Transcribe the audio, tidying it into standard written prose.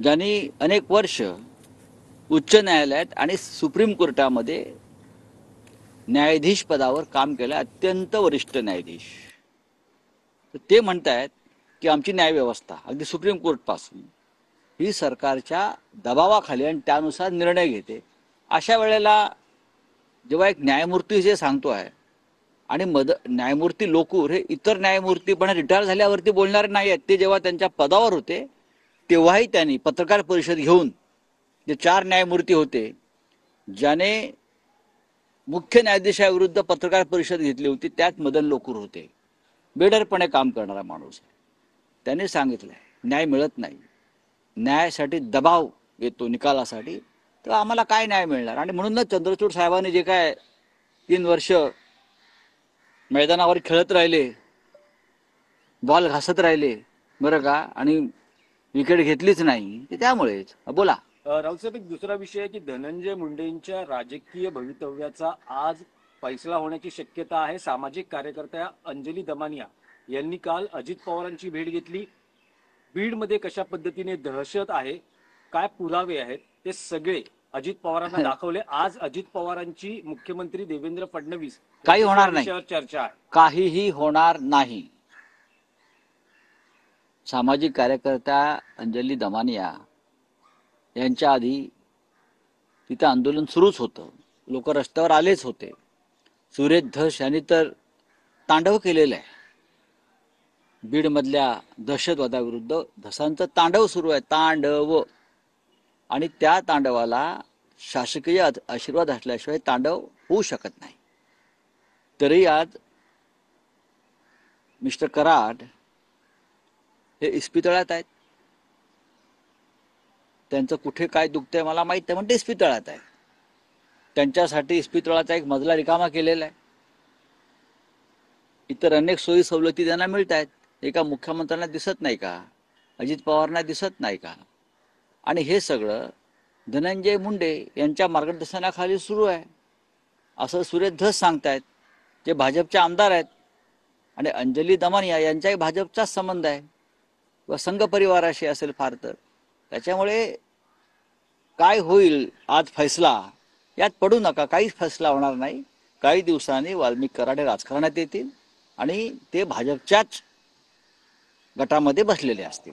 ज्यांनी अनेक वर्ष उच्च न्यायालयात आणि सुप्रीम कोर्टामध्ये न्यायाधीश पदावर काम केलं, अत्यंत वरिष्ठ न्यायाधीश. ते म्हणतायत की आमची न्यायव्यवस्था अगदी सुप्रीम कोर्टपासून ही सरकारच्या दबावाखाली आणि त्यानुसार निर्णय घेते. अशा वेळेला जेव्हा एक न्यायमूर्ती जे सांगतो आहे आणि न्यायमूर्ती लोकूर हे इतर न्यायमूर्ती पण रिटायर झाल्यावरती बोलणारे नाही आहेत, ते जेव्हा त्यांच्या पदावर होते तेव्हाही त्यांनी पत्रकार परिषद घेऊन जे 4 न्यायमूर्ती होते ज्याने मुख्य न्यायाधीशाविरुद्ध पत्रकार परिषद घेतली होती त्यात मदन लोकूर होते. बेडरपणे काम करणारा माणूस आहे. त्याने सांगितलंय न्याय मिळत नाही, न्यायासाठी दबाव येतो निकालासाठी, तर आम्हाला काय न्याय मिळणार. आणि म्हणूनच चंद्रचूड साहेबांनी जे काय 3 वर्ष मैदानावर खेळत राहिले, बॉल घासत राहिले बरं का, आणि विकेट घेतलीच नाही, त्यामुळेच. बोला. राऊत साहेब, एक दुसरा विषय आहे की धनंजय मुंडेंच्या राजकीय भवितव्याचा आज फैसला होण्याची शक्यता आहे. सामाजिक कार्यकर्त्या अंजली दमानिया यांनी काल अजित पवारांची भेट घेतली. बीडमध्ये कशा पद्धतीने दहशत आहे, काय पुरावे आहेत, ते सगळे अजित पवारांना दाखवले. आज अजित पवारांची मुख्यमंत्री देवेंद्र फडणवीस काही होणार नाही, चर्चा आहे. काहीही होणार नाही. सामाजिक कार्यकर्त्या अंजली दमानिया यांच्या आधी तिथं आंदोलन सुरूच होतं, लोक रस्त्यावर आलेच होते. सुरेश धस यांनी तर तांडव केलेलं आहे. बीडमधल्या दहशतवादाविरुद्ध धसांचं तांडव सुरू आहे, तांडव. आणि त्या तांडवाला शासकीय आशीर्वाद असल्याशिवाय तांडव होऊ शकत नाही. तरी आज मिस्टर कराड हे इस्पितळात आहेत. त्यांचं कुठे काय दुखतंय मला माहित नाही, पण ते इस्पितळात आहे. त्यांच्यासाठी इस्पितळाचा एक मजला रिकामा केलेला आहे. इतर अनेक सोयी सवलती त्यांना मिळत आहेत. एका मुख्यमंत्र्यांना दिसत नाही का, अजित पवारांना दिसत नाही का. आणि हे सगळं धनंजय मुंडे यांच्या मार्गदर्शनाखाली सुरू आहे असं सुरेश धस सांगतायत, जे भाजपचे आमदार आहेत. आणि अंजली दमानिया यांचाही भाजपचाच संबंध आहे व संघ परिवाराशी असेल फार तर. त्याच्यामुळे काय होईल आज फैसला यात पडू नका, काहीच फैसला होणार नाही. काही दिवसांनी वाल्मिक कराड हे राजकारणात येतील आणि ते भाजपच्याच गटामध्ये बसलेले असतील.